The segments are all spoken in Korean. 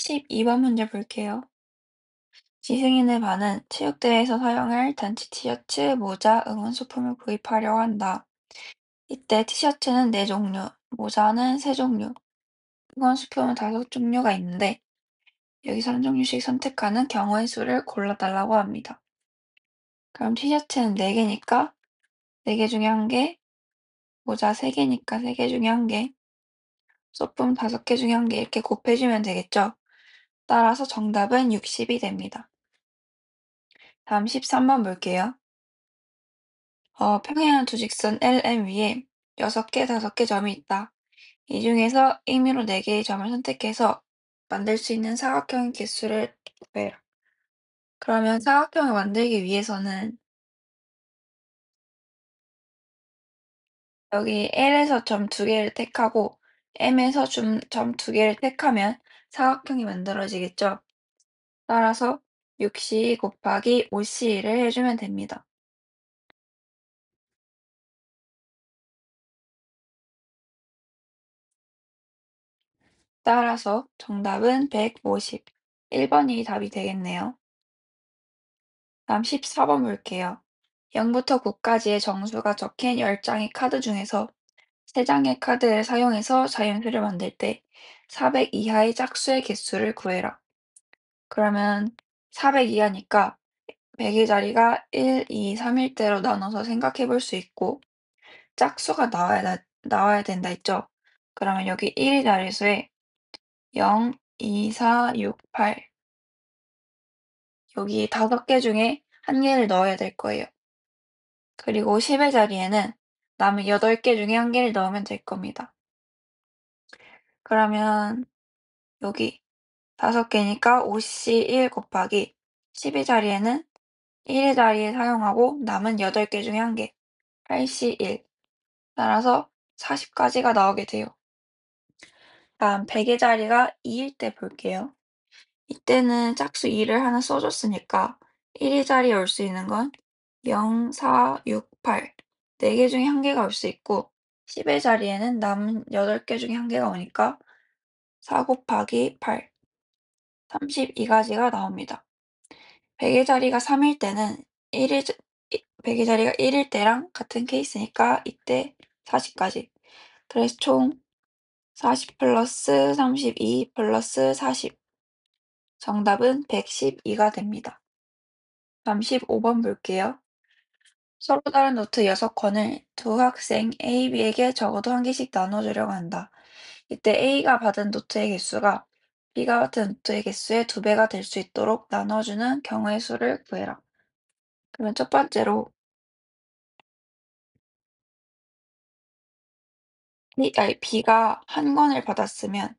12번 문제 볼게요. 지승인의 반은 체육대회에서 사용할 단체 티셔츠, 모자, 응원소품을 구입하려고 한다. 이때 티셔츠는 4종류, 모자는 3종류, 응원소품은 5종류가 있는데 여기서 한 종류씩 선택하는 경우의 수를 골라달라고 합니다. 그럼 티셔츠는 4개니까 4개 중에 1개, 모자 3개니까 3개 중에 1개, 소품 5개 중에 1개 이렇게 곱해주면 되겠죠? 따라서 정답은 60이 됩니다. 다음 13번 볼게요. 평행한 두 직선 LM 위에 6개, 5개 점이 있다. 이 중에서 임의로 4개의 점을 선택해서 만들 수 있는 사각형의 개수를 구해라. 그러면 사각형을 만들기 위해서는 여기 L에서 점 2개를 택하고 M에서 점 2개를 택하면 사각형이 만들어지겠죠? 따라서 6C 곱하기 5C를 해주면 됩니다. 따라서 정답은 150. 1번이 답이 되겠네요. 다음 14번 볼게요. 0부터 9까지의 정수가 적힌 10장의 카드 중에서 3장의 카드를 사용해서 자연수를 만들 때 400 이하의 짝수의 개수를 구해라. 그러면 400 이하니까 100의 자리가 1, 2, 3일 대로 나눠서 생각해 볼 수 있고 짝수가 나와야 된다 했죠? 그러면 여기 1의 자릿수에 0, 2, 4, 6, 8 여기 5개 중에 1개를 넣어야 될 거예요. 그리고 10의 자리에는 남은 8개 중에 1개를 넣으면 될 겁니다. 그러면 여기 5개니까 5C1 곱하기 10의 자리에는 1의 자리에 사용하고 남은 8개 중에 1개, 8C1. 따라서 40까지가 나오게 돼요. 다음 100의 자리가 2일 때 볼게요. 이때는 짝수 2를 하나 써줬으니까 1의 자리에 올 수 있는 건 0, 4, 6, 8. 4개 중에 1개가 올 수 있고 10의 자리에는 남은 8개 중에 1개가 오니까 4 곱하기 8. 32가지가 나옵니다. 100의 자리가 3일 때는 100의 자리가 1일 때랑 같은 케이스니까 이때 40까지. 그래서 총 40 플러스 32 플러스 40. 정답은 112가 됩니다. 35번 볼게요. 서로 다른 노트 6권을 두 학생 A, B에게 적어도 1개씩 나눠주려고 한다. 이때 A가 받은 노트의 개수가 B가 받은 노트의 개수의 2배가 될 수 있도록 나눠주는 경우의 수를 구해라. 그러면 첫 번째로 B가 1권을 받았으면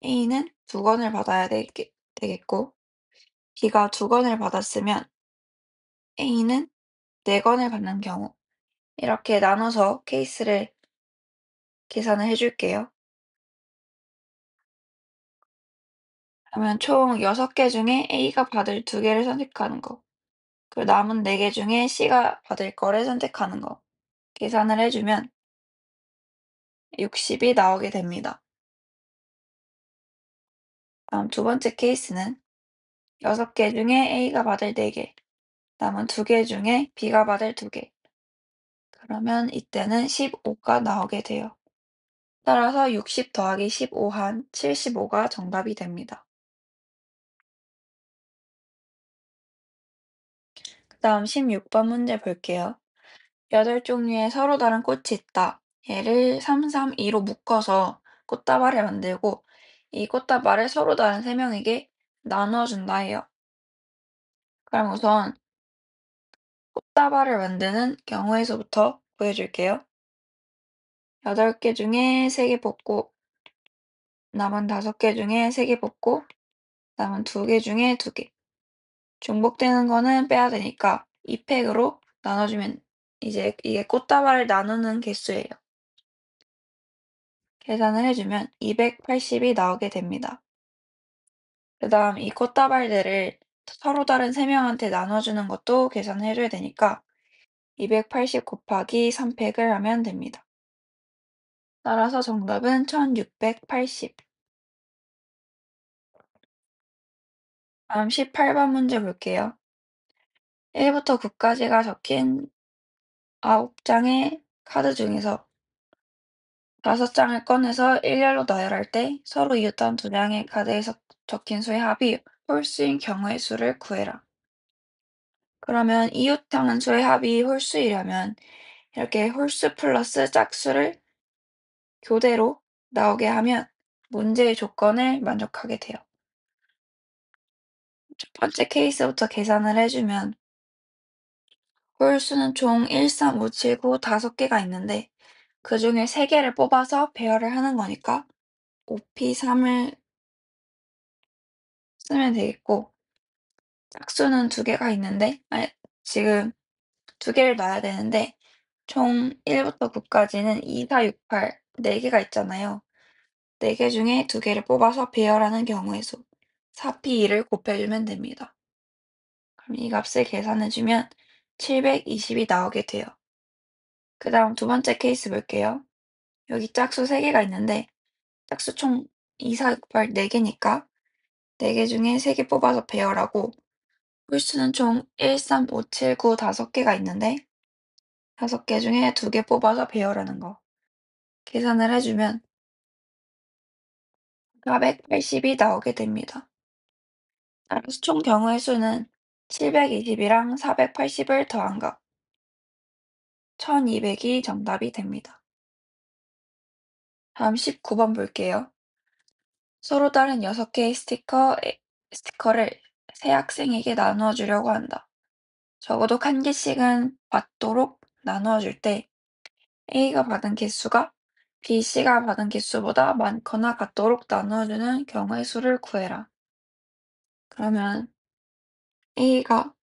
A는 2권을 받아야 되겠고 B가 2권을 받았으면 A는 4권을 받는 경우 이렇게 나눠서 케이스를 계산을 해줄게요. 그러면 총 6개 중에 A가 받을 2개를 선택하는 거. 그리고 남은 4개 중에 C가 받을 거를 선택하는 거. 계산을 해주면 60이 나오게 됩니다. 다음 두 번째 케이스는 6개 중에 A가 받을 4개, 남은 2개 중에 B가 받을 2개. 그러면 이때는 15가 나오게 돼요. 따라서 60 더하기 15 한 75가 정답이 됩니다. 그 다음 16번 문제 볼게요. 8종류의 서로 다른 꽃이 있다. 얘를 3, 3, 2로 묶어서 꽃다발을 만들고 이 꽃다발을 서로 다른 3명에게 나눠준다 해요. 그럼 우선 꽃다발을 만드는 경우에서부터 보여줄게요. 8개 중에 3개 뽑고 남은 5개 중에 3개 뽑고 남은 2개 중에 2개. 중복되는 거는 빼야 되니까 2팩으로 나눠주면 이제 이게 꽃다발을 나누는 개수예요. 계산을 해주면 280이 나오게 됩니다. 그 다음 이 꽃다발들을 서로 다른 3명한테 나눠주는 것도 계산을 해줘야 되니까 280 곱하기 3팩을 하면 됩니다. 따라서 정답은 1680. 다음 18번 문제 볼게요. 1부터 9까지가 적힌 9장의 카드 중에서 5장을 꺼내서 일렬로 나열할 때 서로 이웃한 2장의 카드에 적힌 수의 합이 홀수인 경우의 수를 구해라. 그러면 이웃하는 수의 합이 홀수이려면 이렇게 홀수 플러스 짝수를 교대로 나오게 하면 문제의 조건을 만족하게 돼요. 첫 번째 케이스부터 계산을 해주면 홀수는 총 1, 3, 5, 7, 9, 5개가 있는데 그 중에 3개를 뽑아서 배열을 하는 거니까 5P3을 쓰면 되겠고 짝수는 2개가 있는데 지금 2개를 놔야 되는데 총 1부터 9까지는 2, 4, 6, 8 4개가 있잖아요. 4개 중에 2개를 뽑아서 배열하는 경우의 수 4P2를 곱해주면 됩니다. 그럼 이 값을 계산해주면 720이 나오게 돼요. 그 다음 두 번째 케이스 볼게요. 여기 짝수 3개가 있는데 짝수 총 2, 4, 6, 8 4개니까 4개 중에 3개 뽑아서 배열하고 홀수는 총 1, 3, 5, 7, 9, 5개가 있는데 5개 중에 2개 뽑아서 배열하는 거. 계산을 해주면 480이 나오게 됩니다. 따라서 총 경우의 수는 720이랑 480을 더한 것. 1200이 정답이 됩니다. 다음 19번 볼게요. 서로 다른 6개의 스티커를 세 학생에게 나누어 주려고 한다. 적어도 한 개씩은 받도록 나누어 줄 때 A가 받은 개수가 B씨가 받은 개수보다 많거나 같도록 나누어 주는 경우의 수를 구해라. 그러면 A가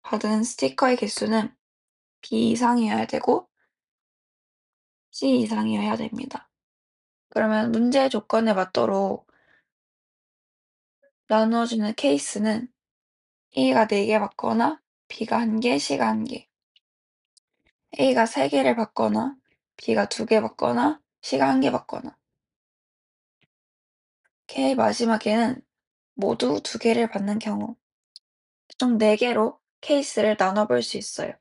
받은 스티커의 개수는 B 이상이어야 되고 C 이상이어야 됩니다. 그러면 문제 조건에 맞도록 나누어주는 케이스는 A가 4개 받거나 B가 1개, C가 1개. A가 3개를 받거나 B가 2개 받거나 C가 1개 받거나. K 마지막에는 모두 2개를 받는 경우. 총 4개로 케이스를 나눠볼 수 있어요.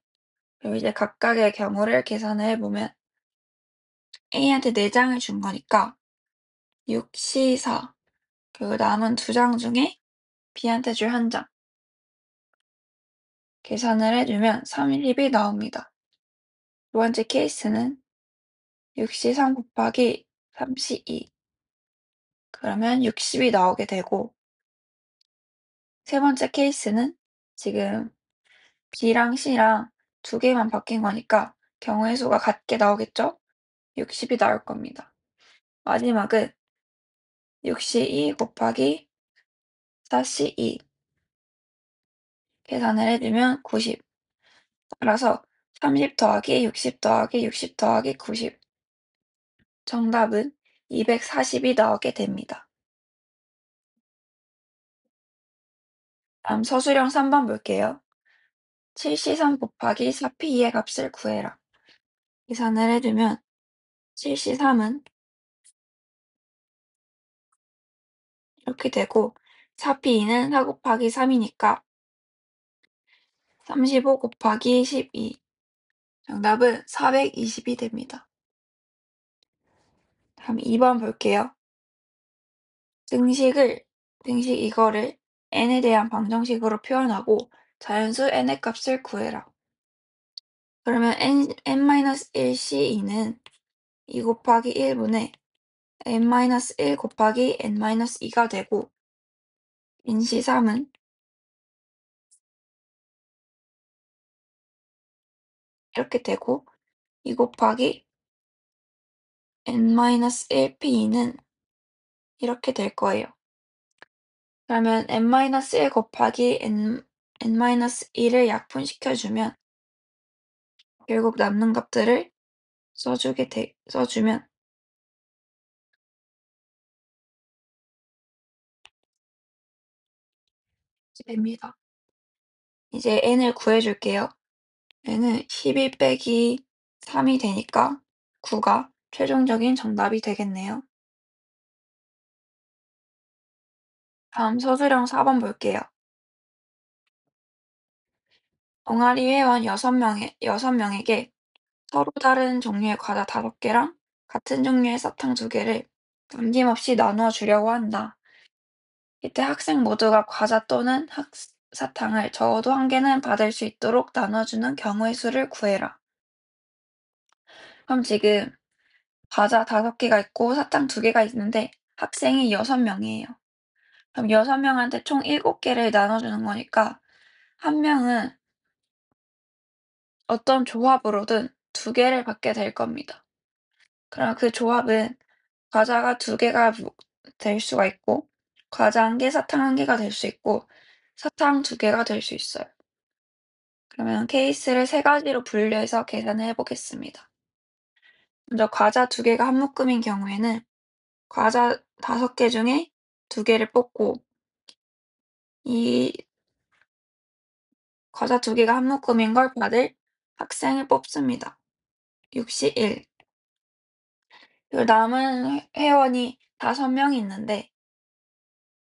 그럼 이제 각각의 경우를 계산을 해보면 A한테 4장을 준 거니까 6, C, 4. 그리고 남은 2장 중에 B한테 줄 1장. 계산을 해주면 30이 나옵니다. 두 번째 케이스는 6C3 곱하기 3C2. 그러면 60이 나오게 되고, 세 번째 케이스는 지금 B랑 C랑 2개만 바뀐 거니까 경우의 수가 같게 나오겠죠? 60이 나올 겁니다. 마지막은 6C2 곱하기 4C2. 계산을 해주면 90. 따라서 30 더하기 60 더하기 60 더하기 90. 정답은 240이 나오게 됩니다. 다음 서술형 3번 볼게요. 7C3 곱하기 4P2의 값을 구해라. 계산을 해주면 7C3은 이렇게 되고 4P2는 4 곱하기 3이니까 35 곱하기 12. 정답은 420이 됩니다. 다음 2번 볼게요. 등식 이거를 n에 대한 방정식으로 표현하고 자연수 n의 값을 구해라. 그러면 n-1c2는 2 곱하기 1분의 n-1 곱하기 n-2가 되고 nc3은 이렇게 되고 2 곱하기 n-1p2는 이렇게 될 거예요. 그러면 n-1 곱하기 n-2를 약분시켜주면 결국 남는 값들을 써주면 됩니다. 이제 n을 구해줄게요. n은 12 빼기 3이 되니까 9가 최종적인 정답이 되겠네요. 다음 서술형 4번 볼게요. 동아리 회원 6명에게 서로 다른 종류의 과자 5개랑 같은 종류의 사탕 2개를 남김없이 나누어 주려고 한다. 이때 학생 모두가 과자 또는 사탕을 적어도 1개는 받을 수 있도록 나눠주는 경우의 수를 구해라. 그럼 지금 과자 5개가 있고 사탕 2개가 있는데 학생이 6명이에요. 그럼 6명한테 총 7개를 나눠주는 거니까 한 명은 어떤 조합으로든 2개를 받게 될 겁니다. 그럼 그 조합은 과자가 2개가 될 수가 있고 과자 1개, 사탕 1개가 될 수 있고 사탕 2개가 될 수 있어요. 그러면 케이스를 3가지로 분류해서 계산을 해 보겠습니다. 먼저 과자 2개가 한 묶음인 경우에는 과자 5개 중에 2개를 뽑고 이 과자 2개가 한 묶음인 걸 받을 학생을 뽑습니다. 6시 1. 그리고 남은 회원이 5명이 있는데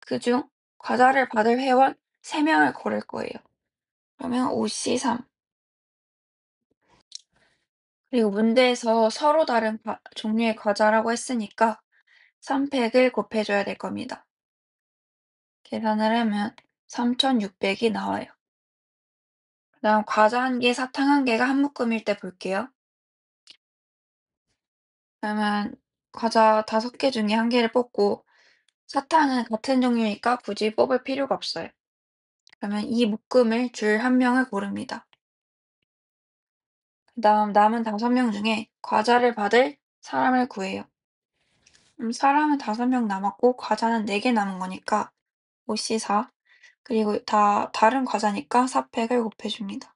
그중 과자를 받을 회원 3명을 고를 거예요. 그러면 5시 3. 그리고 문제에서 서로 다른 종류의 과자라고 했으니까 3팩을 곱해줘야 될 겁니다. 계산을 하면 3,600이 나와요. 그 다음 과자 1개, 사탕 1개가 한 묶음일 때 볼게요. 그러면 과자 5개 중에 1개를 뽑고 사탕은 같은 종류니까 굳이 뽑을 필요가 없어요. 그러면 이 묶음을 줄 1명을 고릅니다. 그 다음 남은 5명 중에 과자를 받을 사람을 구해요. 사람은 5명 남았고 과자는 4개 남은 거니까 5시 4. 그리고 다 다른 과자니까 4팩을 곱해줍니다.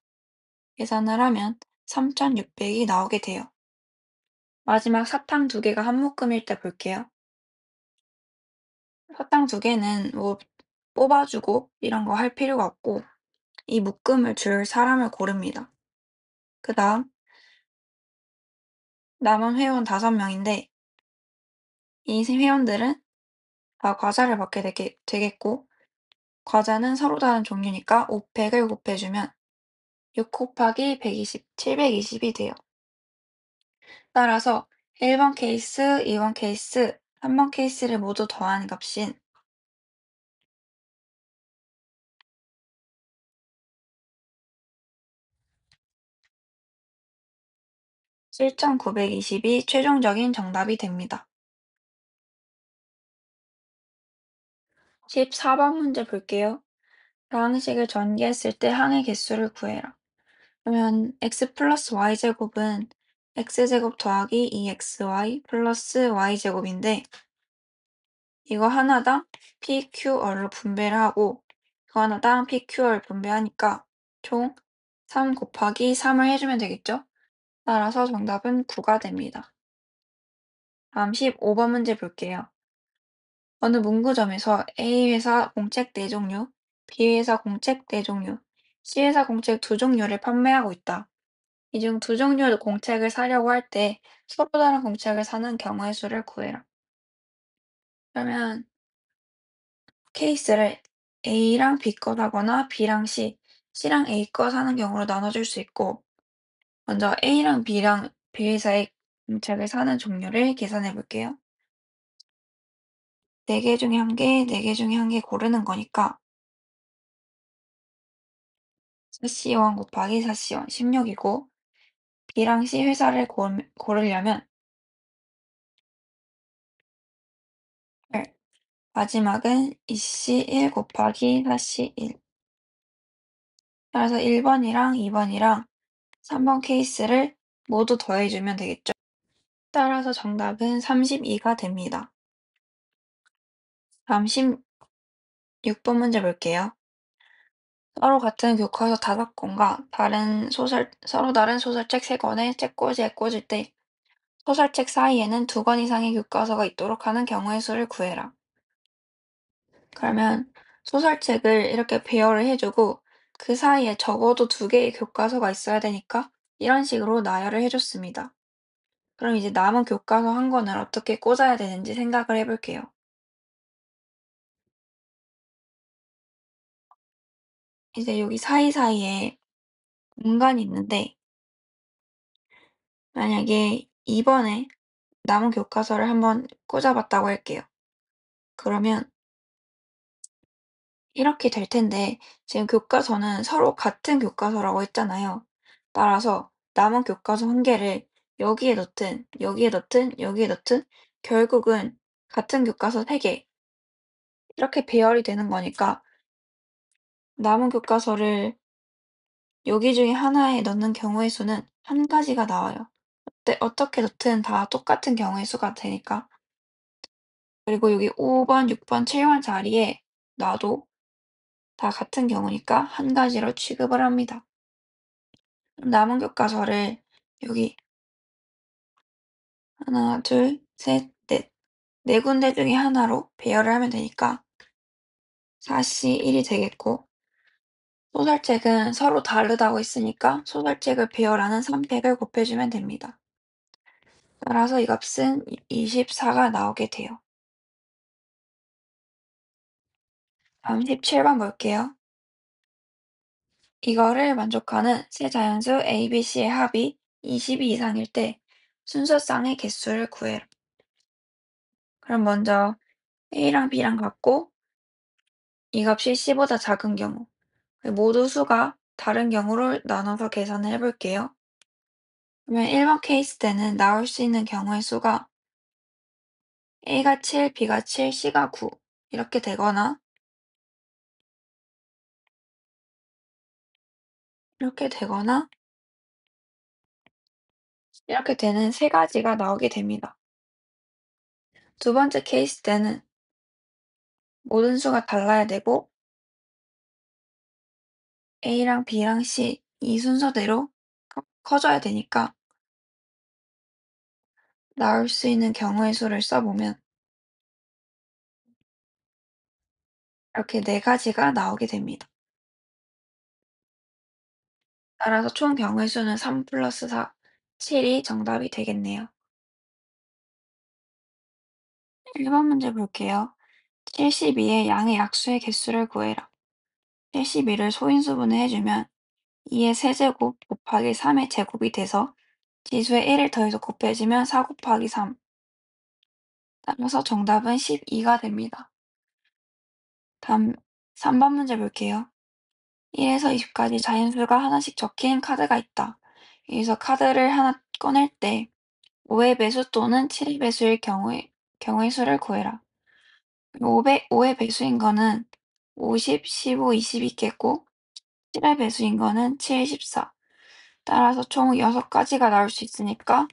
계산을 하면 3,600이 나오게 돼요. 마지막 사탕 2개가 한 묶음일 때 볼게요. 사탕 2개는 뭐 뽑아주고 이런 거 할 필요가 없고 이 묶음을 줄 사람을 고릅니다. 그 다음 남은 회원 5명인데 이 회원들은 다 과자를 받게 되겠고 과자는 서로 다른 종류니까 5팩을 곱해주면 6 곱하기 120, 720이 돼요. 따라서 1번 케이스, 2번 케이스, 3번 케이스를 모두 더한 값인 7,920이 최종적인 정답이 됩니다. 14번 문제 볼게요. 다항식을 전개했을 때 항의 개수를 구해라. 그러면 x 플러스 y제곱은 x제곱 더하기 2xy 플러스 y제곱인데 이거 하나당 pqr로 분배를 하고 이거 하나당 pqr 분배하니까 총 3 곱하기 3을 해주면 되겠죠? 따라서 정답은 9가 됩니다. 다음 15번 문제 볼게요. 어느 문구점에서 A회사 공책 4종류, B회사 공책 4종류, C회사 공책 2종류를 판매하고 있다. 이 중 2종류 공책을 사려고 할 때 서로 다른 공책을 사는 경우의 수를 구해라. 그러면 케이스를 A랑 B 거 사거나 B랑 C, C랑 A 거 사는 경우로 나눠줄 수 있고 먼저 A랑 B랑 B회사의 공책을 사는 종류를 계산해 볼게요. 4개 중에 1개, 4개 중에 1개 고르는 거니까 4C1 곱하기 4C1 16이고 B랑 C 회사를 고르려면 8, 마지막은 2C1 곱하기 4C1 따라서 1번이랑 2번이랑 3번 케이스를 모두 더해주면 되겠죠. 따라서 정답은 32가 됩니다. 다음 16번 문제 볼게요. 서로 같은 교과서 5권과 서로 다른 소설책 3권을 책꽂이에 꽂을 때 소설책 사이에는 2권 이상의 교과서가 있도록 하는 경우의 수를 구해라. 그러면 소설책을 이렇게 배열을 해주고 그 사이에 적어도 2개의 교과서가 있어야 되니까 이런 식으로 나열을 해줬습니다. 그럼 이제 남은 교과서 1권을 어떻게 꽂아야 되는지 생각을 해볼게요. 이제 여기 사이사이에 공간이 있는데 만약에 2번에 남은 교과서를 한번 꽂아봤다고 할게요. 그러면 이렇게 될 텐데 지금 교과서는 서로 같은 교과서라고 했잖아요. 따라서 남은 교과서 한 개를 여기에 넣든 여기에 넣든 여기에 넣든 결국은 같은 교과서 3개 이렇게 배열이 되는 거니까 남은 교과서를 여기 중에 하나에 넣는 경우의 수는 한 가지가 나와요. 어떻게 넣든 다 똑같은 경우의 수가 되니까. 그리고 여기 5번, 6번, 7번 자리에 놔도 다 같은 경우니까 한 가지로 취급을 합니다. 남은 교과서를 여기 하나, 둘, 셋, 넷. 네 군데 중에 하나로 배열을 하면 되니까 4C1이 되겠고 소설책은 서로 다르다고 했으니까 소설책을 배열하는 3팩을 곱해주면 됩니다. 따라서 이 값은 24가 나오게 돼요. 다음 17번 볼게요. 이거를 만족하는 세 자연수 A, B, C의 합이 20이 이상일 때 순서쌍의 개수를 구해라. 그럼 먼저 A랑 B랑 같고 이 값이 C보다 작은 경우 모두 수가 다른 경우를 나눠서 계산을 해볼게요. 그러면 1번 케이스 때는 나올 수 있는 경우의 수가 A가 7, B가 7, C가 9 이렇게 되거나 이렇게 되거나 이렇게 되는 세 가지가 나오게 됩니다. 두 번째 케이스 때는 모든 수가 달라야 되고 A랑 B랑 C 이 순서대로 커져야 되니까 나올 수 있는 경우의 수를 써보면 이렇게 네 가지가 나오게 됩니다. 따라서 총 경우의 수는 3 플러스 4, 7이 정답이 되겠네요. 1번 문제 볼게요. 72의 양의 약수의 개수를 구해라. 72를 소인수분해 해주면 2의 세제곱 곱하기 3의 제곱이 돼서 지수에 1을 더해서 곱해주면 4 곱하기 3. 따라서 정답은 12가 됩니다. 다음 3번 문제 볼게요. 1에서 20까지 자연수가 하나씩 적힌 카드가 있다. 여기서 카드를 하나 꺼낼 때 5의 배수 또는 7의 배수일 경우의 수를 구해라. 5의 배수인 거는 50, 15, 20 있겠고 7의 배수인 거는 7, 14. 따라서 총 6가지가 나올 수 있으니까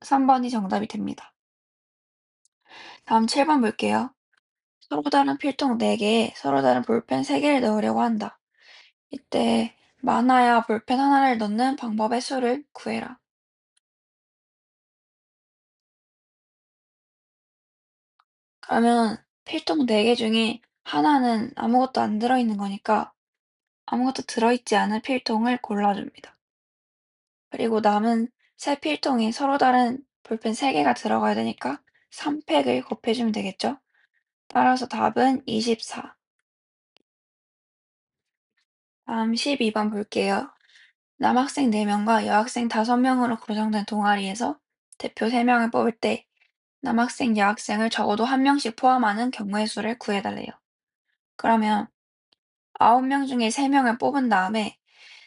3번이 정답이 됩니다. 다음 7번 볼게요. 서로 다른 필통 4개에 서로 다른 볼펜 3개를 넣으려고 한다. 이때 많아야 볼펜 하나를 넣는 방법의 수를 구해라. 그러면 필통 4개 중에 하나는 아무것도 안 들어있는 거니까 아무것도 들어있지 않은 필통을 골라줍니다. 그리고 남은 새 필통에 서로 다른 볼펜 3개가 들어가야 되니까 3팩을 곱해주면 되겠죠? 따라서 답은 24. 다음 12번 볼게요. 남학생 4명과 여학생 5명으로 구성된 동아리에서 대표 3명을 뽑을 때 남학생, 여학생을 적어도 1명씩 포함하는 경우의 수를 구해달래요. 그러면 9명 중에 3명을 뽑은 다음에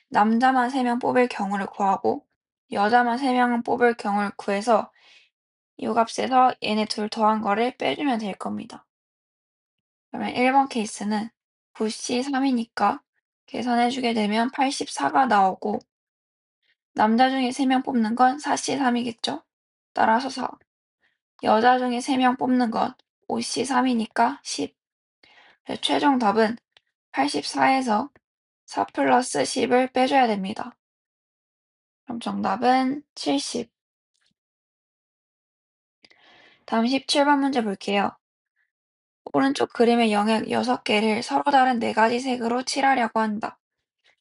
남자만 3명 뽑을 경우를 구하고 여자만 3명 뽑을 경우를 구해서 이 값에서 얘네 둘 더한 거를 빼주면 될 겁니다. 그러면 1번 케이스는 9C 3이니까 계산해주게 되면 84가 나오고 남자 중에 3명 뽑는 건 4C 3이겠죠? 따라서 4. 여자 중에 3명 뽑는 건 5C 3이니까 10. 최종 답은 84에서 4 플러스 10을 빼줘야 됩니다. 그럼 정답은 70. 다음 17번 문제 볼게요. 오른쪽 그림의 영역 6개를 서로 다른 4가지 색으로 칠하려고 한다.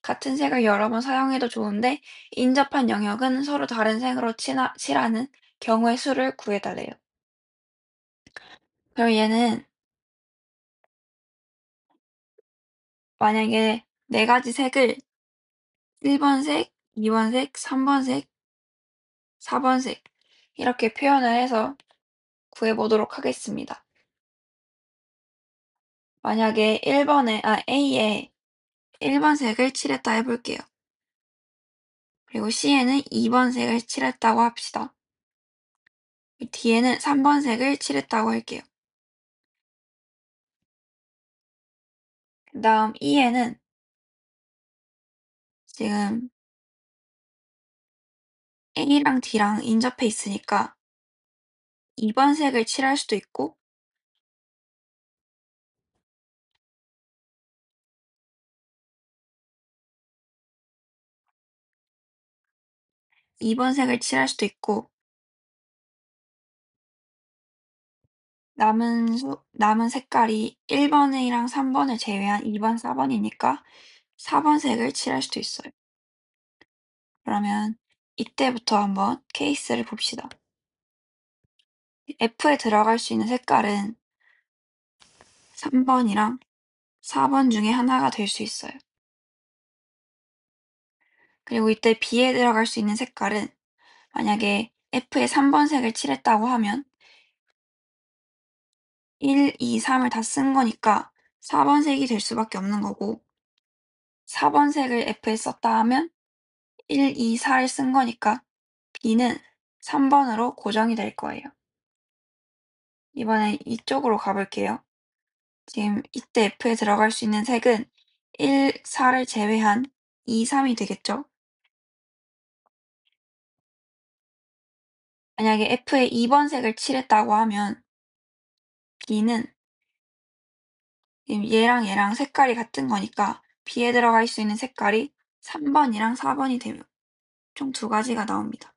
같은 색을 여러 번 사용해도 좋은데 인접한 영역은 서로 다른 색으로 칠하는 경우의 수를 구해달래요. 그럼 얘는 만약에 4가지 색을 1번 색, 2번 색, 3번 색, 4번 색 이렇게 표현을 해서 구해 보도록 하겠습니다. 만약에 A에 1번 색을 칠했다 해 볼게요. 그리고 C에는 2번 색을 칠했다고 합시다. D에는 3번 색을 칠했다고 할게요. 그다음 E에는 지금 A랑 D랑 인접해 있으니까 2번 색을 칠할 수도 있고 2번 색을 칠할 수도 있고 남은 색깔이 1번이랑 3번을 제외한 2번, 4번이니까 4번 색을 칠할 수도 있어요. 그러면 이때부터 한번 케이스를 봅시다. F에 들어갈 수 있는 색깔은 3번이랑 4번 중에 하나가 될 수 있어요. 그리고 이때 B에 들어갈 수 있는 색깔은 만약에 F에 3번 색을 칠했다고 하면 1, 2, 3을 다 쓴 거니까 4번 색이 될 수밖에 없는 거고 4번 색을 F에 썼다 하면 1, 2, 4를 쓴 거니까 B는 3번으로 고정이 될 거예요. 이번엔 이쪽으로 가볼게요. 지금 이때 F에 들어갈 수 있는 색은 1, 4를 제외한 2, 3이 되겠죠? 만약에 F에 2번 색을 칠했다고 하면 B는 지금 얘랑 색깔이 같은 거니까 B에 들어갈 수 있는 색깔이 3번이랑 4번이 되면 총 두 가지가 나옵니다.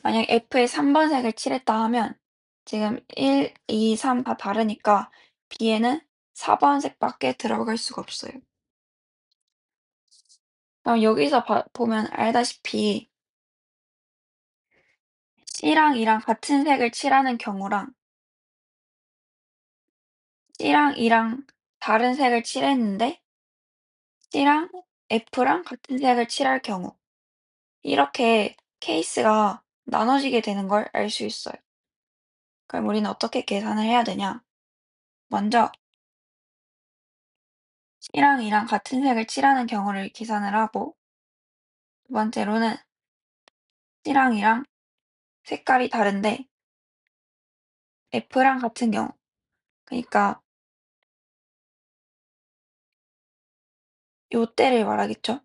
만약 F에 3번 색을 칠했다 하면 지금 1, 2, 3 다 다르니까 B에는 4번 색밖에 들어갈 수가 없어요. 그럼 여기서 보면 알다시피 C랑 E랑 같은 색을 칠하는 경우랑 C랑 E랑 다른 색을 칠했는데 C랑 F랑 같은 색을 칠할 경우 이렇게 케이스가 나눠지게 되는 걸 알 수 있어요. 그럼 우리는 어떻게 계산을 해야 되냐? 먼저 C랑 E랑 같은 색을 칠하는 경우를 계산을 하고 두 번째로는 C랑 E랑 색깔이 다른데 F랑 같은 경우 그러니까 요때를 말하겠죠.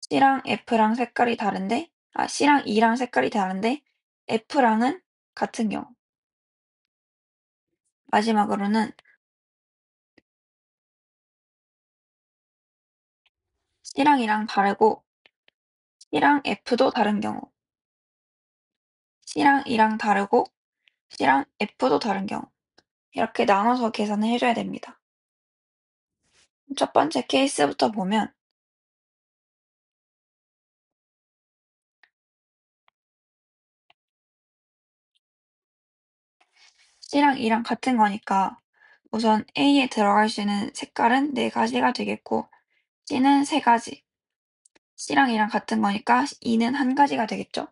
C랑 F랑 색깔이 다른데 C랑 E랑 색깔이 다른데 F랑은 같은 경우 마지막으로는 C랑 E랑 다르고 C랑 F도 다른 경우 C랑 E랑 다르고 C랑 F도 다른 경우 이렇게 나눠서 계산을 해 줘야 됩니다. 첫 번째 케이스부터 보면 C랑 E랑 같은 거니까 우선 A에 들어갈 수 있는 색깔은 4가지가 되겠고 C는 3가지, C랑 E랑 같은 거니까 E는 1가지가 되겠죠.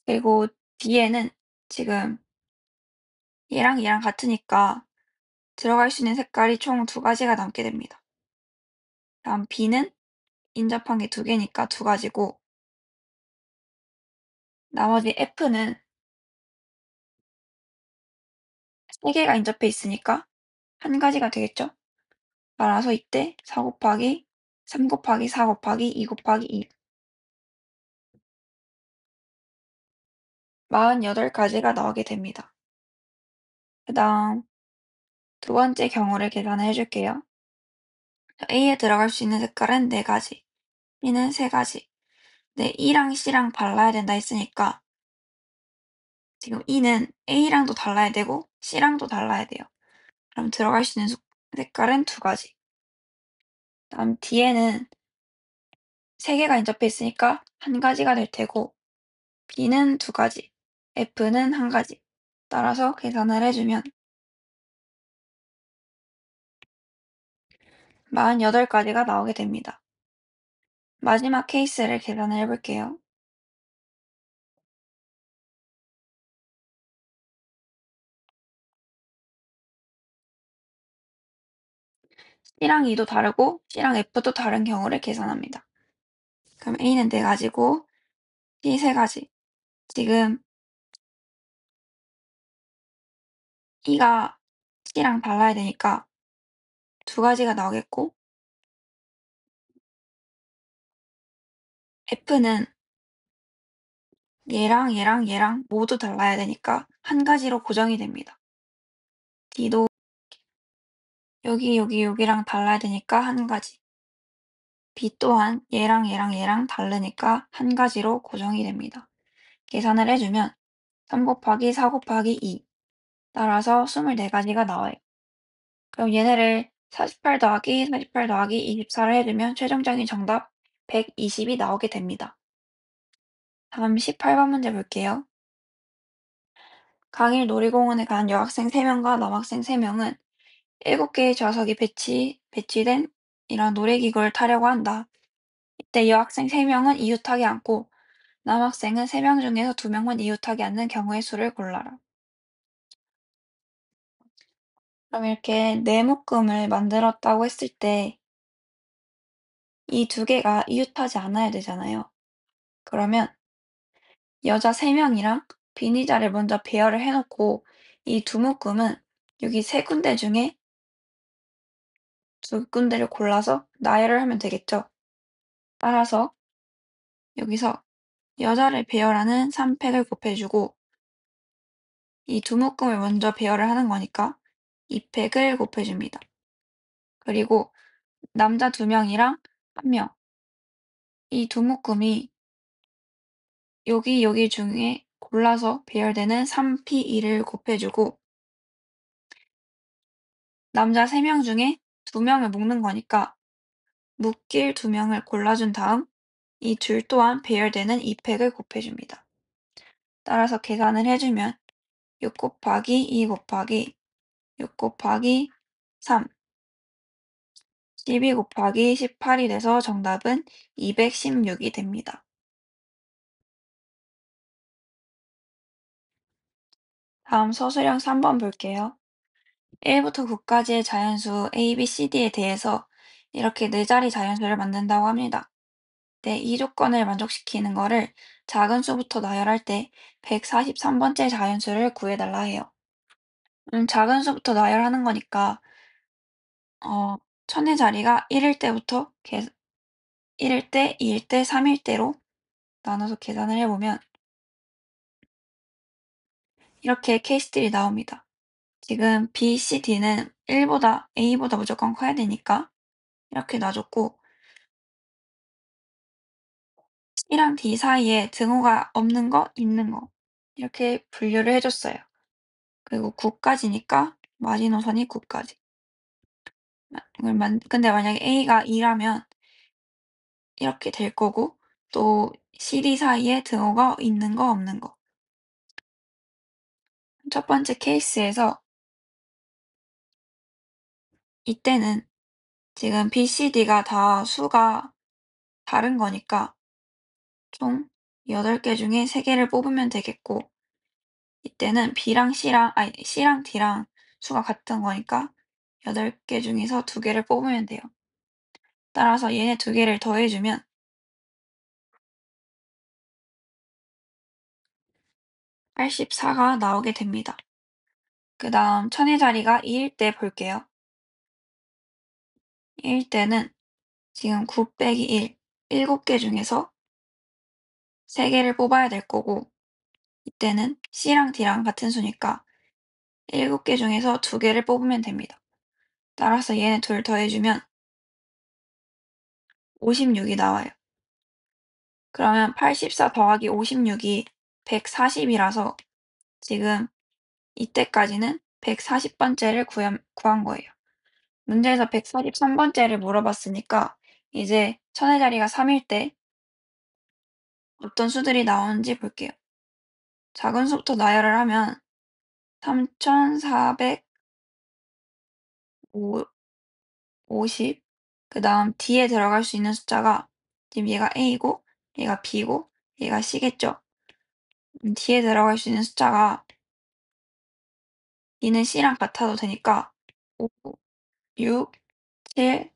그리고 D에는 지금 얘랑 같으니까 들어갈 수 있는 색깔이 총 2가지가 남게 됩니다. 다음 B는 인접한 게 2개니까 2가지고 나머지 F는 3개가 인접해 있으니까 1가지가 되겠죠. 따라서 이때 4 곱하기 3 곱하기 4 곱하기 2 곱하기 2 48가지가 나오게 됩니다. 그다음 두 번째 경우를 계산해 줄게요. A에 들어갈 수 있는 색깔은 4가지, B는 3가지. 네, E랑 C랑 달라야 된다 했으니까 지금 E는 A랑도 달라야 되고 C랑도 달라야 돼요. 그럼 들어갈 수 있는 색깔은 2가지. 다음 D에는 3개가 인접해 있으니까 1가지가 될 테고 B는 2가지, F는 1가지. 따라서 계산을 해 주면 48가지가 나오게 됩니다. 마지막 케이스를 계산을 해볼게요. C랑 E도 다르고 C랑 F도 다른 경우를 계산합니다. 그럼 A는 4가지고 C 3가지. 지금 E가 C랑 달라야 되니까 2가지가 나오겠고 F는 얘랑 모두 달라야 되니까 1가지로 고정이 됩니다. D도 여기랑 달라야 되니까 1가지. B 또한 얘랑 다르니까 1가지로 고정이 됩니다. 계산을 해주면 3 곱하기 4 곱하기 2 따라서 24가지가 나와요. 그럼 얘네를 48 더하기 48 더하기 24를 해주면 최종적인 정답 120이 나오게 됩니다. 다음 18번 문제 볼게요. 강일 놀이공원에 간 여학생 3명과 남학생 3명은 7개의 좌석이 배치된 이런 놀이기구를 타려고 한다. 이때 여학생 3명은 이웃하게 앉고 남학생은 3명 중에서 2명만 이웃하게 앉는 경우의 수를 골라라. 그럼 이렇게 네묶음을 만들었다고 했을 때 이 2개가 이웃하지 않아야 되잖아요. 그러면 여자 3명이랑 빈의자를 먼저 배열을 해 놓고 이 두 묶음은 여기 3군데 중에 2군데를 골라서 나열을 하면 되겠죠. 따라서 여기서 여자를 배열하는 3팩을 곱해주고 이 두 묶음을 먼저 배열을 하는 거니까 2팩을 곱해줍니다. 그리고 남자 2명이랑 1명 이 두 묶음이 여기 중에 골라서 배열되는 3P2를 곱해주고 남자 3명 중에 2명을 묶는 거니까 묶일 2명을 골라준 다음 이 둘 또한 배열되는 2팩을 곱해줍니다. 따라서 계산을 해주면 6 곱하기 2 곱하기 6 곱하기 3 12 곱하기 18이 돼서 정답은 216이 됩니다. 다음 서술형 3번 볼게요. 1부터 9까지의 자연수 A, B, C, D에 대해서 이렇게 4자리 자연수를 만든다고 합니다. 네, 이 조건을 만족시키는 거를 작은 수부터 나열할 때 143번째 자연수를 구해달라 해요. 작은 수부터 나열하는 거니까 천의 자리가 1일 때부터 1일 때, 2일 때, 3일 때로 나눠서 계산을 해보면 이렇게 케이스들이 나옵니다. 지금 B, C, D는 A보다 무조건 커야 되니까 이렇게 놔줬고 C랑 D 사이에 등호가 없는 거, 있는 거 이렇게 분류를 해줬어요. 그리고 9까지니까 마지노선이 9까지. 근데 만약에 A가 2라면 이렇게 될 거고 또 C, D 사이에 등호가 있는 거, 없는 거. 첫 번째 케이스에서 이때는 지금 B, C, D가 다 수가 다른 거니까 총 8개 중에 3개를 뽑으면 되겠고 이때는 C랑 D랑 수가 같은 거니까 8개 중에서 2개를 뽑으면 돼요. 따라서 얘네 2개를 더해주면 84가 나오게 됩니다. 그 다음 천의 자리가 2일 때 볼게요. 2일 때는 지금 9 빼기 1, 7개 중에서 3개를 뽑아야 될 거고 이때는 C랑 D랑 같은 수니까 7개 중에서 2개를 뽑으면 됩니다. 따라서 얘네 둘 더해주면 56이 나와요. 그러면 84 더하기 56이 140이라서 지금 이때까지는 140번째를 구한 거예요. 문제에서 143번째를 물어봤으니까 이제 천의 자리가 3일 때 어떤 수들이 나오는지 볼게요. 작은 수부터 나열을 하면 3450, 그 다음 D에 들어갈 수 있는 숫자가 지금 얘가 A고 얘가 B고 얘가 C겠죠? D에 들어갈 수 있는 숫자가 D는 C랑 같아도 되니까 5, 6, 7,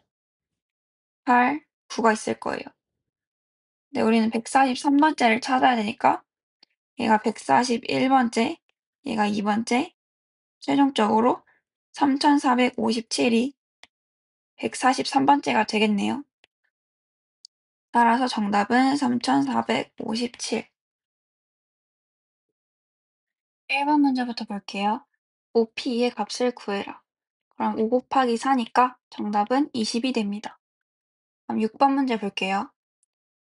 8, 9가 있을 거예요. 근데 우리는 143번째를 찾아야 되니까 얘가 141번째, 얘가 2번째, 최종적으로 3457이 143번째가 되겠네요. 따라서 정답은 3457. 1번 문제부터 볼게요. 5p의 값을 구해라. 그럼 5 곱하기 4니까 정답은 20이 됩니다. 그럼 6번 문제 볼게요.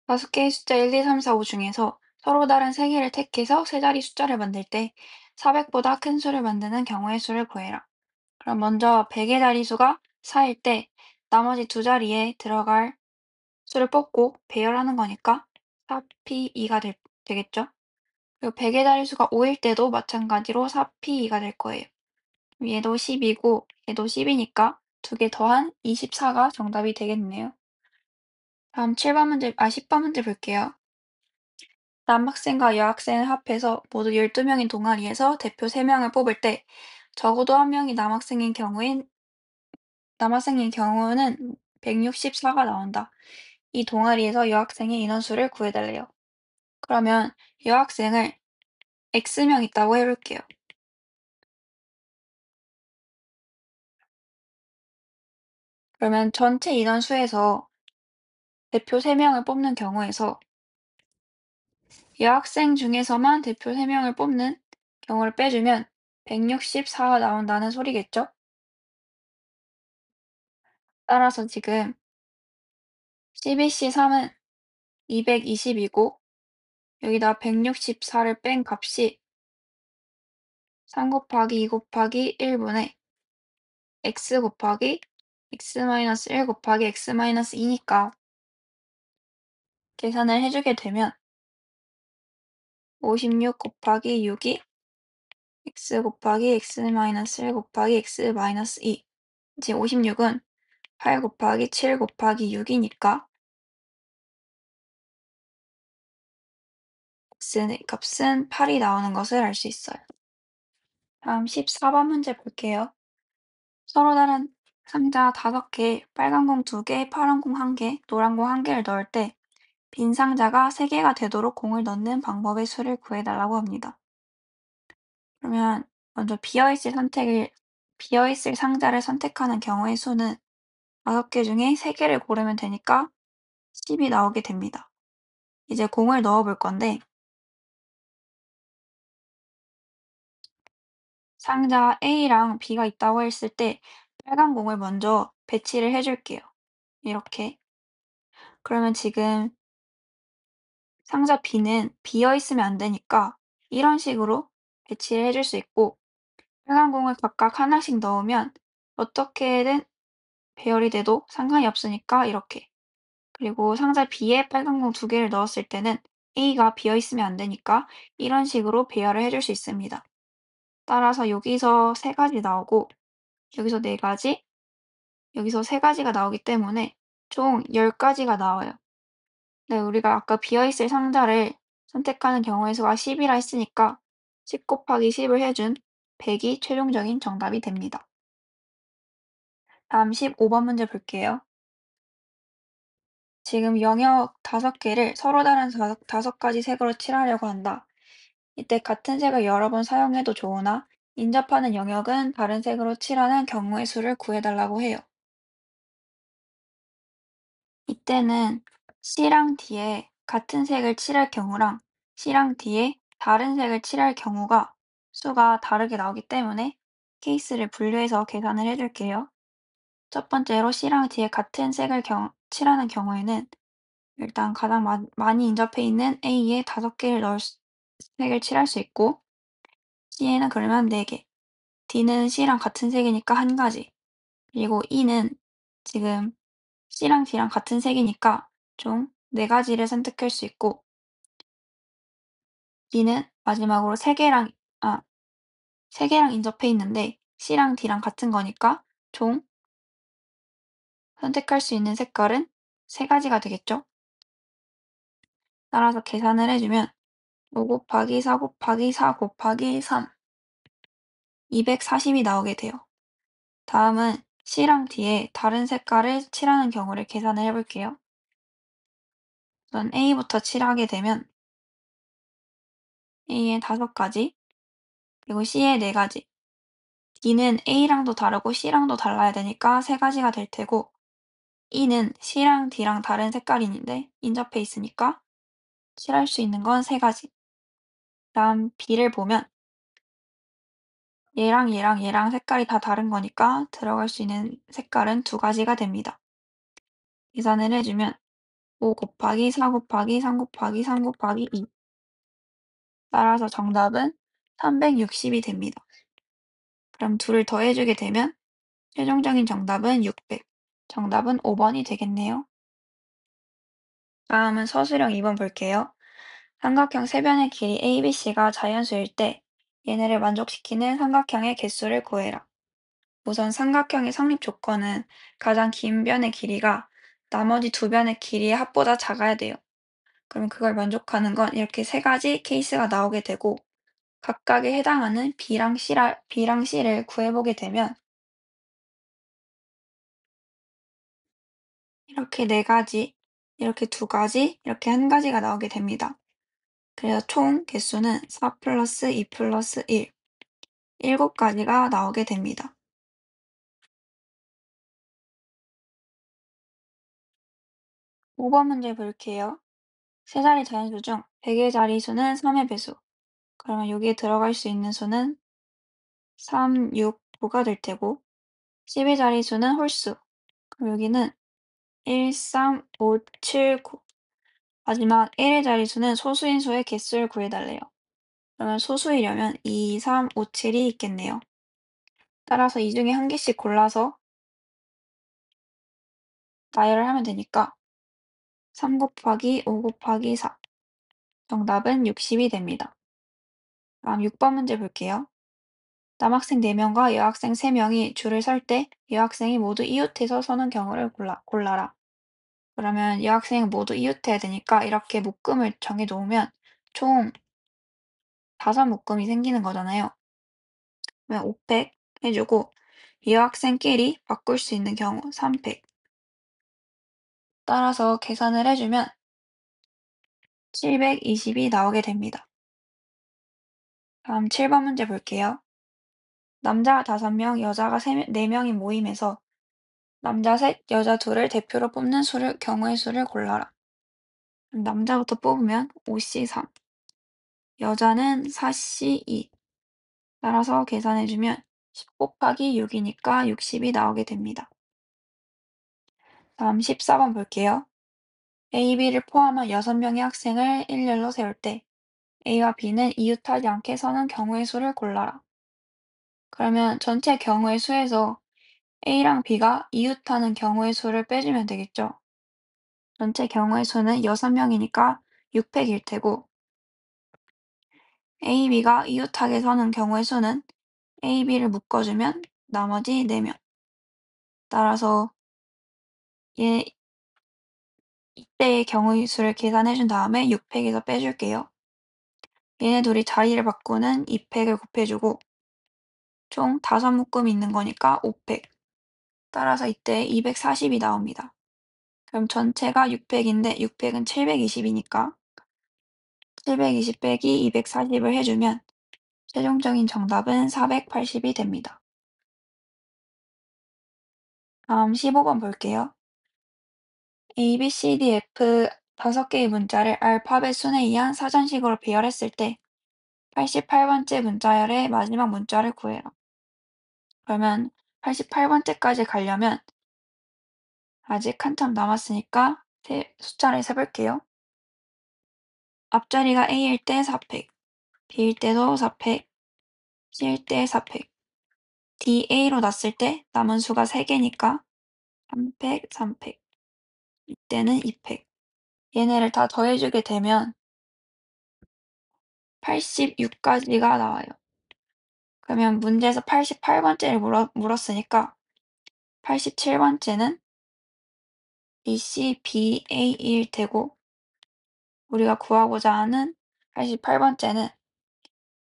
5개의 숫자 1, 2, 3, 4, 5 중에서 서로 다른 3개를 택해서 세 자리 숫자를 만들 때 400보다 큰 수를 만드는 경우의 수를 구해라. 그럼 먼저 100의 자리수가 4일 때 나머지 두 자리에 들어갈 수를 뽑고 배열하는 거니까 4p2가 되겠죠? 그리고 100의 자릿수가 5일 때도 마찬가지로 4p2가 될 거예요. 얘도 10이고 얘도 10이니까 두 개 더한 24가 정답이 되겠네요. 다음 10번 문제 볼게요. 남학생과 여학생을 합해서 모두 12명인 동아리에서 대표 3명을 뽑을 때 적어도 한 명이 남학생인 경우는 164가 나온다. 이 동아리에서 여학생의 인원수를 구해달래요. 그러면 여학생을 X명 있다고 해볼게요. 그러면 전체 인원수에서 대표 3명을 뽑는 경우에서 여학생 중에서만 대표 3명을 뽑는 경우를 빼주면 164가 나온다는 소리겠죠? 따라서 지금 12C3은 220이고 여기다 164를 뺀 값이 3 곱하기 2 곱하기 1분의 x 곱하기 x-1 곱하기 x-2니까 계산을 해주게 되면 56 곱하기 6이 x 곱하기 x-1 곱하기 x-2 이제 56은 8 곱하기 7 곱하기 6이니까 x의 값은 8이 나오는 것을 알 수 있어요. 다음 14번 문제 볼게요. 서로 다른 상자 5개, 빨간 공 2개, 파란 공 1개, 노란 공 1개를 넣을 때 빈 상자가 3개가 되도록 공을 넣는 방법의 수를 구해달라고 합니다. 그러면 먼저 비어있을 상자를 선택하는 경우의 수는 5개 중에 3개를 고르면 되니까 10이 나오게 됩니다. 이제 공을 넣어 볼 건데 상자 A랑 B가 있다고 했을 때 빨간 공을 먼저 배치를 해줄게요. 이렇게. 그러면 지금 상자 B는 비어 있으면 안 되니까 이런 식으로 배치를 해줄 수 있고 빨간 공을 각각 하나씩 넣으면 어떻게든 배열이 돼도 상관이 없으니까 이렇게. 그리고 상자 B에 빨간 공 2개를 넣었을 때는 A가 비어 있으면 안 되니까 이런 식으로 배열을 해줄 수 있습니다. 따라서 여기서 3가지 나오고 여기서 4가지, 여기서 3가지가 나오기 때문에 총 10가지가 나와요. 네, 우리가 아까 비어있을 상자를 선택하는 경우의 수가 10이라 했으니까 10 곱하기 10을 해준 100이 최종적인 정답이 됩니다. 다음 15번 문제 볼게요. 지금 영역 5개를 서로 다른 5가지 색으로 칠하려고 한다. 이때 같은 색을 여러 번 사용해도 좋으나 인접하는 영역은 다른 색으로 칠하는 경우의 수를 구해달라고 해요. 이때는 C랑 D에 같은 색을 칠할 경우랑 C랑 D에 다른 색을 칠할 경우가 수가 다르게 나오기 때문에 케이스를 분류해서 계산을 해줄게요. 첫 번째로 C랑 D에 같은 색을 칠하는 경우에는 일단 가장 많이 인접해 있는 A에 5개를 색을 칠할 수 있고 C에는 그러면 4개, D는 C랑 같은 색이니까 1가지, 그리고 E는 지금 C랑 D랑 같은 색이니까 총 4가지를 선택할 수 있고 D는 마지막으로 3개랑 인접해 있는데 C랑 D랑 같은 거니까 총 선택할 수 있는 색깔은 3가지가 되겠죠? 따라서 계산을 해주면 5 곱하기 4 곱하기 4 곱하기 3, 240이 나오게 돼요. 다음은 C랑 D에 다른 색깔을 칠하는 경우를 계산을 해볼게요. 우선 A부터 칠하게 되면 A에 5가지, 그리고 C에 4가지, D는 A랑도 다르고 C랑도 달라야 되니까 3가지가 될 테고, E는 C랑 D랑 다른 색깔인데 인접해 있으니까 칠할 수 있는 건 3가지. 다음 B를 보면 얘랑 색깔이 다 다른 거니까 들어갈 수 있는 색깔은 2가지가 됩니다. 계산을 해주면 5 곱하기 4 곱하기 3 곱하기 3 곱하기 2. 따라서 정답은 360이 됩니다. 그럼 2를 더해주게 되면 최종적인 정답은 600. 정답은 5번이 되겠네요. 다음은 서술형 2번 볼게요. 삼각형 세변의 길이 ABC가 자연수일 때 얘네를 만족시키는 삼각형의 개수를 구해라. 우선 삼각형의 성립 조건은 가장 긴 변의 길이가 나머지 두 변의 길이의 합보다 작아야 돼요. 그럼 그걸 만족하는 건 이렇게 3가지 케이스가 나오게 되고, 각각에 해당하는 B랑 C를 구해보게 되면 이렇게 4가지, 이렇게 2가지, 이렇게 1가지가 나오게 됩니다. 그래서 총 개수는 4 플러스 2 플러스 1, 7가지가 나오게 됩니다. 5번 문제 볼게요. 세 자리 자연수 중 100의 자리수는 3의 배수. 그러면 여기에 들어갈 수 있는 수는 3, 6, 9가 될 테고, 10의 자리수는 홀수. 그럼 여기는 1, 3, 5, 7, 9. 마지막 1의 자리수는 소수인 수의 개수를 구해달래요. 그러면 소수이려면 2, 3, 5, 7이 있겠네요. 따라서 이 중에 한 개씩 골라서 나열을 하면 되니까 3 곱하기 5 곱하기 4. 정답은 60이 됩니다. 다음 6번 문제 볼게요. 남학생 4명과 여학생 3명이 줄을 설 때 여학생이 모두 이웃해서 서는 경우를 골라라. 그러면 여학생은 모두 이웃해야 되니까 이렇게 묶음을 정해 놓으면 총 5묶음이 생기는 거잖아요. 그러면 5팩 해주고 여학생끼리 바꿀 수 있는 경우 3팩. 따라서 계산을 해주면 720이 나오게 됩니다. 다음 7번 문제 볼게요. 남자 5명, 여자가 4명인 모임에서 남자 셋, 여자 둘을 대표로 뽑는 경우의 수를 골라라. 남자부터 뽑으면 5C3, 여자는 4C2. 따라서 계산해주면 10 곱하기 6이니까 60이 나오게 됩니다. 다음 14번 볼게요. A, B를 포함한 6명의 학생을 일렬로 세울 때 A와 B는 이웃하지 않게 서는 경우의 수를 골라라. 그러면 전체 경우의 수에서 A랑 B가 이웃하는 경우의 수를 빼주면 되겠죠. 전체 경우의 수는 6명이니까 6팩일 테고, A, B가 이웃하게 서는 경우의 수는 A, B를 묶어주면 나머지 4명. 따라서 이때의 경우의 수를 계산해준 다음에 6팩에서 빼줄게요. 얘네 둘이 자리를 바꾸는 2팩을 곱해주고 총 5묶음이 있는 거니까 5팩. 따라서 이때 240이 나옵니다. 그럼 전체가 6팩인데 6팩은 720이니까 720 빼기 240을 해주면 최종적인 정답은 480이 됩니다. 다음 15번 볼게요. A, B, C, D, F 5개의 문자를 알파벳 순에 의한 사전식으로 배열했을 때 88번째 문자열의 마지막 문자를 구해라. 그러면 88번째까지 가려면 아직 한참 남았으니까 숫자를 세볼게요. 앞자리가 A일 때 4팩, B일 때도 4팩, C일 때 4팩, DA로 났을 때 남은 수가 3개니까 3팩, 3팩, 이때는 2팩. 얘네를 다 더해주게 되면 86까지가 나와요. 그러면 문제에서 88번째를 물었으니까 87번째는 BC, BA일 테고 우리가 구하고자 하는 88번째는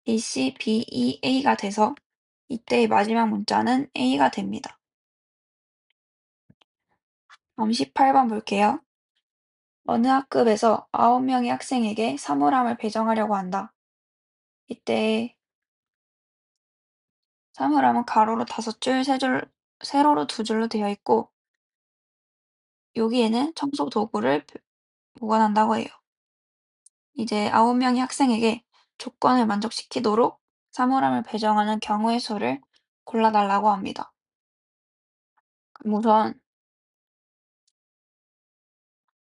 BC, BE, A가 돼서 이때의 마지막 문자는 A가 됩니다. 다음 18번 볼게요. 어느 학급에서 9명의 학생에게 사물함을 배정하려고 한다. 이때 사물함은 가로로 5줄, 세로로 2줄로 되어 있고 여기에는 청소 도구를 보관한다고 해요. 이제 9명의 학생에게 조건을 만족시키도록 사물함을 배정하는 경우의 수를 골라달라고 합니다. 그럼 우선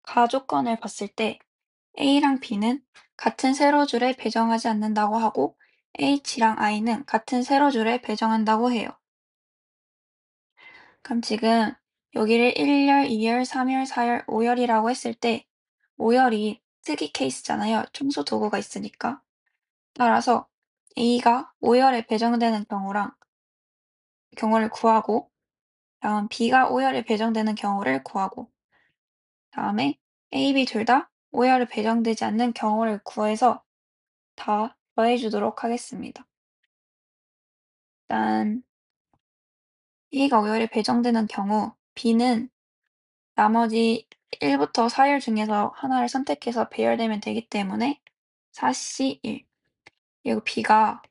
가조건을 봤을 때 A랑 B는 같은 세로줄에 배정하지 않는다고 하고 H랑 I는 같은 세로줄에 배정한다고 해요. 그럼 지금 여기를 1열, 2열, 3열, 4열, 5열이라고 했을 때 5열이 특이 케이스잖아요. 청소 도구가 있으니까. 따라서 A가 5열에 배정되는 경우를 구하고 다음 B가 5열에 배정되는 경우를 구하고 다음에 A, B 둘 다 5열에 배정되지 않는 경우를 구해서 다 더해주도록 하겠습니다. 일단 A가 5열에 배정되는 경우 B는 나머지 1부터 4열 중에서 하나를 선택해서 배열되면 되기 때문에 4C1 그리고 B가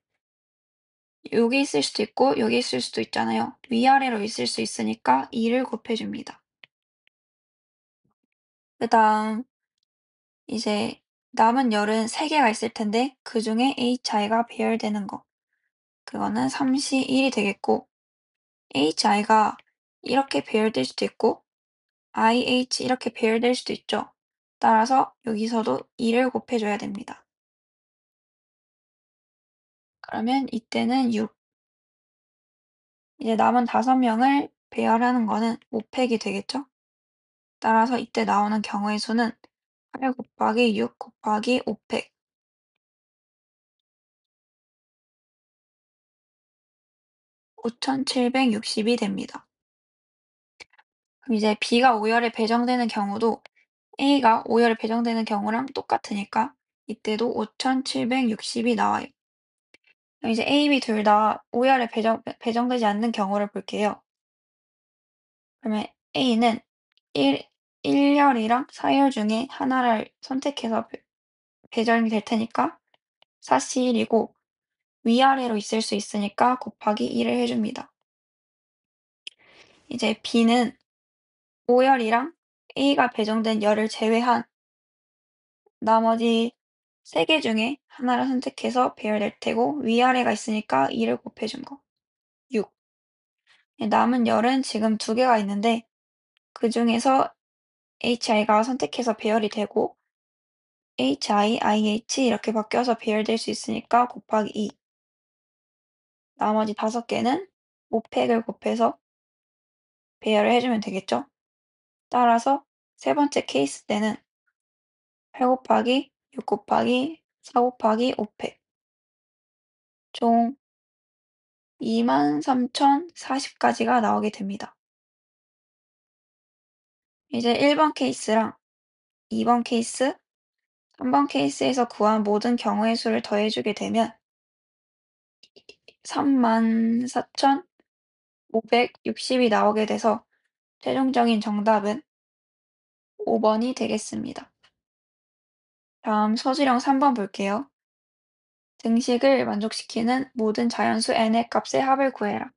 여기 있을 수도 있고 여기 있을 수도 있잖아요. 위아래로 있을 수 있으니까 2를 곱해줍니다. 그 다음 이제 남은 열은 3개가 있을 텐데 그 중에 HI가 배열되는 거 그거는 3C1이 되겠고 HI가 이렇게 배열될 수도 있고 IH 이렇게 배열될 수도 있죠. 따라서 여기서도 2를 곱해줘야 됩니다. 그러면 이때는 6. 이제 남은 5명을 배열하는 거는 5팩이 되겠죠? 따라서 이때 나오는 경우의 수는 8 곱하기 6 곱하기 5팩 5760이 됩니다. 그럼 이제 B가 5열에 배정되는 경우도 A가 5열에 배정되는 경우랑 똑같으니까 이때도 5760이 나와요. 그럼 이제 A, B 둘 다 5열에 배정되지 않는 경우를 볼게요. 그러면 A는 1열이랑 4열 중에 하나를 선택해서 배정이 될 테니까 4C1이고 위아래로 있을 수 있으니까 곱하기 1을 해줍니다. 이제 B는 5열이랑 A가 배정된 열을 제외한 나머지 3개 중에 하나를 선택해서 배열될 테고 위아래가 있으니까 2를 곱해준 거. 6. 남은 열은 지금 2개가 있는데 그 중에서 HI가 선택해서 배열이 되고 HI, IH 이렇게 바뀌어서 배열될 수 있으니까 곱하기 2. 나머지 5개는 5팩을 곱해서 배열을 해주면 되겠죠? 따라서 세 번째 케이스 때는 8 곱하기 6 곱하기 4 곱하기 5팩 총 23,040까지가 나오게 됩니다. 이제 1번 케이스랑 2번 케이스, 3번 케이스에서 구한 모든 경우의 수를 더해주게 되면 34,560이 나오게 돼서 최종적인 정답은 5번이 되겠습니다. 다음 서술형 3번 볼게요. 등식을 만족시키는 모든 자연수 n의 값의 합을 구해라.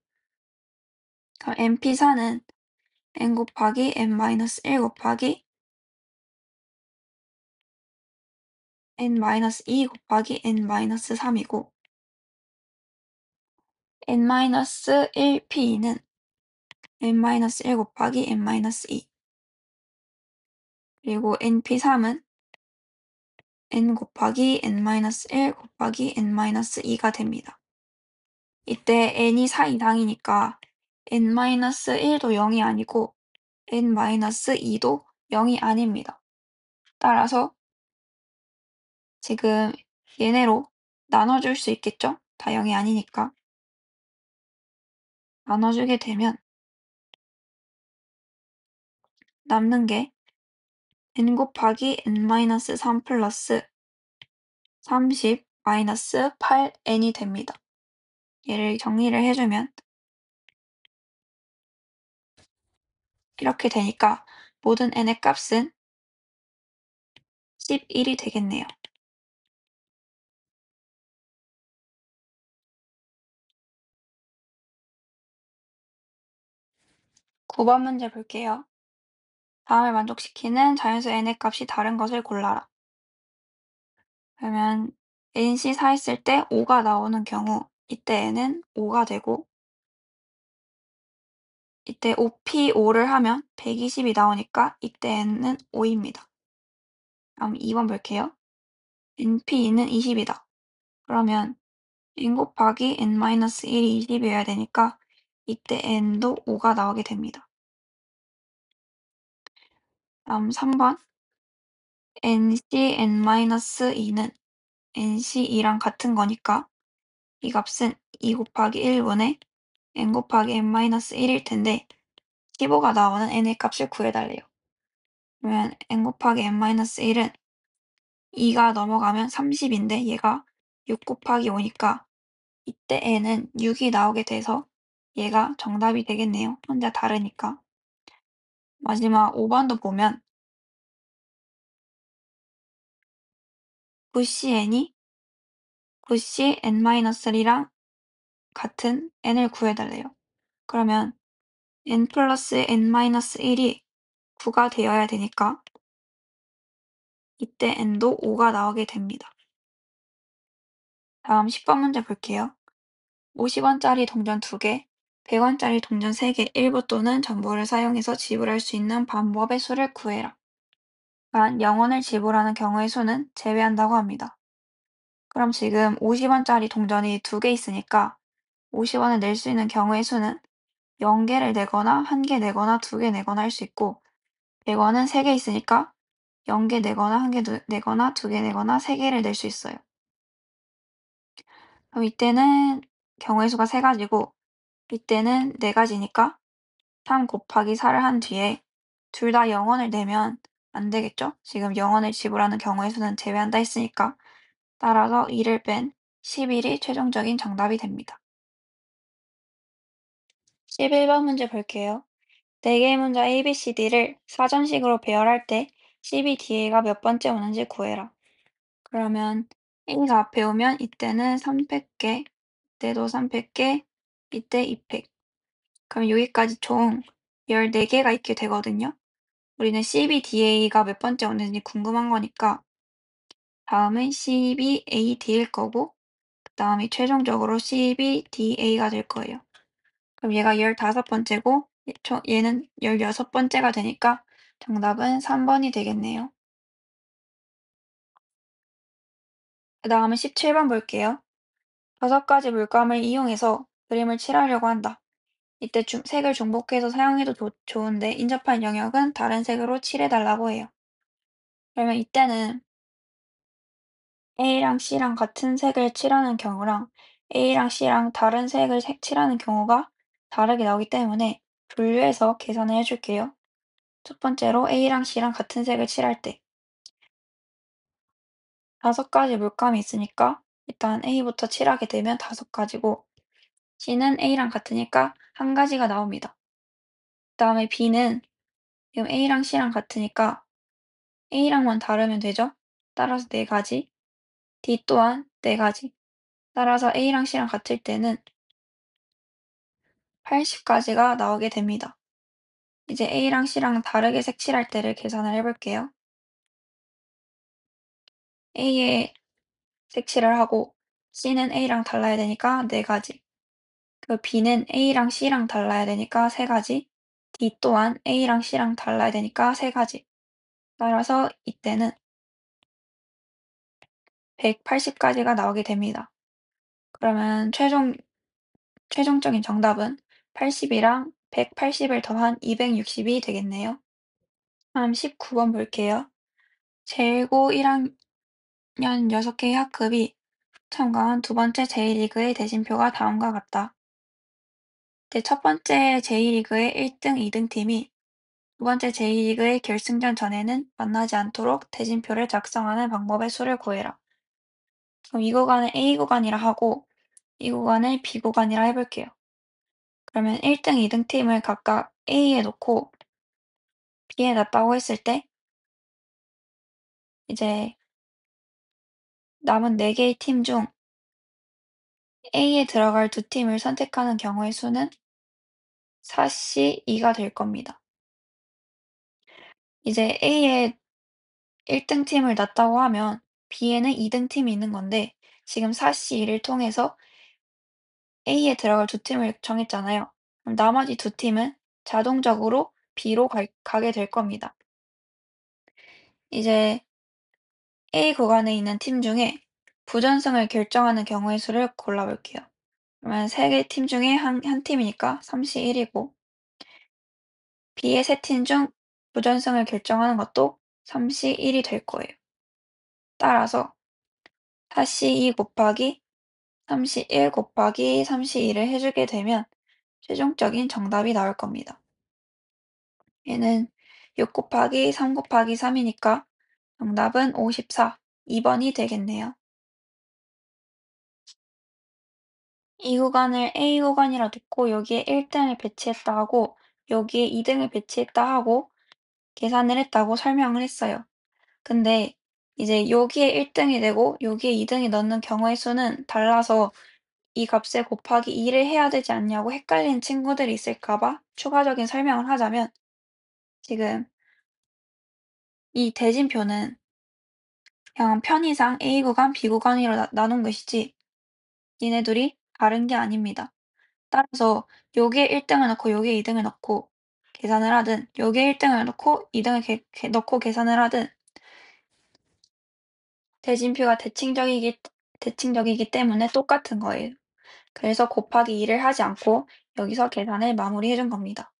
np4는 n 곱하기 n-1 곱하기 n-2 곱하기 n-3이고 n-1p는 n-1 곱하기 n-2 그리고 np3은 n 곱하기 n-1 곱하기 n-2가 됩니다. 이때 n이 4 이상이니까 n-1도 0이 아니고 n-2도 0이 아닙니다. 따라서 지금 얘네로 나눠줄 수 있겠죠? 다 0이 아니니까. 나눠주게 되면 남는 게 n 곱하기 n-3 플러스 30 마이너스 8n이 됩니다. 얘를 정리를 해주면 이렇게 되니까 모든 n의 값은 11이 되겠네요. 9번 문제 볼게요. 다음을 만족시키는 자연수 n의 값이 다른 것을 골라라. 그러면 nC 4 했을 때 5가 나오는 경우 이때 n은 5가 되고 이때 5p5를 하면 120이 나오니까 이때 n은 5입니다. 다음 2번 볼게요. np는 20이다. 그러면 n 곱하기 n-1이 20이어야 되니까 이때 n도 5가 나오게 됩니다. 다음 3번 nc n-2는 nc2랑 같은 거니까 이 값은 2 곱하기 1분의 n 곱하기 n-1일 텐데 15가 나오는 n의 값을 구해달래요. 그러면 n 곱하기 n-1은 2가 넘어가면 30인데 얘가 6 곱하기 5니까 이때 n은 6이 나오게 돼서 얘가 정답이 되겠네요. 혼자 다르니까. 마지막 5번도 보면 9cn이 9c n-3랑 같은 n을 구해달래요. 그러면 n 플러스 n-1이 9가 되어야 되니까 이때 n도 5가 나오게 됩니다. 다음 10번 문제 볼게요. 50원짜리 동전 2개, 100원짜리 동전 3개 일부 또는 전부를 사용해서 지불할 수 있는 방법의 수를 구해라. 단 0원을 지불하는 경우의 수는 제외한다고 합니다. 그럼 지금 50원짜리 동전이 2개 있으니까 50원을 낼 수 있는 경우의 수는 0개를 내거나 1개 내거나 2개 내거나 할 수 있고 100원은 3개 있으니까 0개 내거나 1개 내거나 2개 내거나 3개를 낼 수 있어요. 그럼 이때는 경우의 수가 3가지고 이때는 4가지니까 3 곱하기 4를 한 뒤에 둘 다 0원을 내면 안 되겠죠? 지금 0원을 지불하는 경우의 수는 제외한다 했으니까 따라서 2를 뺀 11이 최종적인 정답이 됩니다. 11번 문제 볼게요. 4개의 문자 ABCD를 사전식으로 배열할 때 CBDA가 몇 번째 오는지 구해라. 그러면 A가 앞에 오면 이때는 300개, 이때도 300개, 이때 200. 그럼 여기까지 총 14개가 있게 되거든요. 우리는 CBDA가 몇 번째 오는지 궁금한 거니까 다음은 CBAD일 거고 그 다음이 최종적으로 CBDA가 될 거예요. 그럼 얘가 15번째고 얘는 16번째가 되니까 정답은 3번이 되겠네요. 그 다음은 17번 볼게요. 5가지 물감을 이용해서 그림을 칠하려고 한다. 이때 색을 중복해서 사용해도 좋은데 인접한 영역은 다른 색으로 칠해달라고 해요. 그러면 이때는 A랑 C랑 같은 색을 칠하는 경우랑 A랑 C랑 다른 색을 칠하는 경우가 다르게 나오기 때문에 분류해서 계산을 해줄게요. 첫 번째로 A랑 C랑 같은 색을 칠할 때 5가지 물감이 있으니까 일단 A부터 칠하게 되면 5가지고 C는 A랑 같으니까 1가지가 나옵니다. 그 다음에 B는 지금 A랑 C랑 같으니까 A랑만 다르면 되죠? 따라서 4가지. D 또한 4가지. 따라서 A랑 C랑 같을 때는 80가지가 나오게 됩니다. 이제 A랑 C랑 다르게 색칠할 때를 계산을 해볼게요. A에 색칠을 하고 C는 A랑 달라야 되니까 4가지. 그 B는 A랑 C랑 달라야 되니까 3가지. D 또한 A랑 C랑 달라야 되니까 3가지. 따라서 이때는 180가지가 나오게 됩니다. 그러면 최종적인 정답은 80이랑 180을 더한 260이 되겠네요. 다음 19번 볼게요. 제1고 1학년 6개의 학급이 참가한 두 번째 제1리그의 대진표가 다음과 같다. 첫 번째 제1리그의 1등, 2등 팀이 두 번째 제2리그의 결승전 전에는 만나지 않도록 대진표를 작성하는 방법의 수를 구해라. 그럼 이 구간을 A 구간이라 하고 이 구간을 B 구간이라 해볼게요. 그러면 1등, 2등 팀을 각각 A에 놓고 B에 놨다고 했을 때 이제 남은 4개의 팀 중 A에 들어갈 두 팀을 선택하는 경우의 수는 4C 2가 될 겁니다. 이제 A에 1등 팀을 놨다고 하면 B에는 2등 팀이 있는 건데 지금 4C 2를 통해서 A에 들어갈 두 팀을 정했잖아요. 그럼 나머지 두 팀은 자동적으로 B로 가게 될 겁니다. 이제 A 구간에 있는 팀 중에 부전승을 결정하는 경우의 수를 골라볼게요. 그러면 3개 팀 중에 한 팀이니까 3시 1이고 B의 3팀 중 부전승을 결정하는 것도 3시 1이 될 거예요. 따라서 4시 2 곱하기 3시 1 곱하기 3시 2를 해주게 되면 최종적인 정답이 나올 겁니다. 얘는 6 곱하기 3 곱하기 3이니까 정답은 54, 2번이 되겠네요. 이 구간을 A 구간이라 놓고 여기에 1등을 배치했다 하고 여기에 2등을 배치했다 하고 계산을 했다고 설명을 했어요. 근데 이제 여기에 1등이 되고 여기에 2등이 넣는 경우의 수는 달라서 이 값에 곱하기 2를 해야 되지 않냐고 헷갈리는 친구들이 있을까 봐 추가적인 설명을 하자면 지금 이 대진표는 그냥 편의상 A 구간, B 구간으로 나눈 것이지 얘네들이 다른 게 아닙니다. 따라서 여기에 1등을 넣고 여기에 2등을 넣고 계산을 하든 여기에 1등을 넣고 2등을 넣고 계산을 하든 대진표가 대칭적이기 때문에 똑같은 거예요. 그래서 곱하기 2를 하지 않고 여기서 계산을 마무리해 준 겁니다.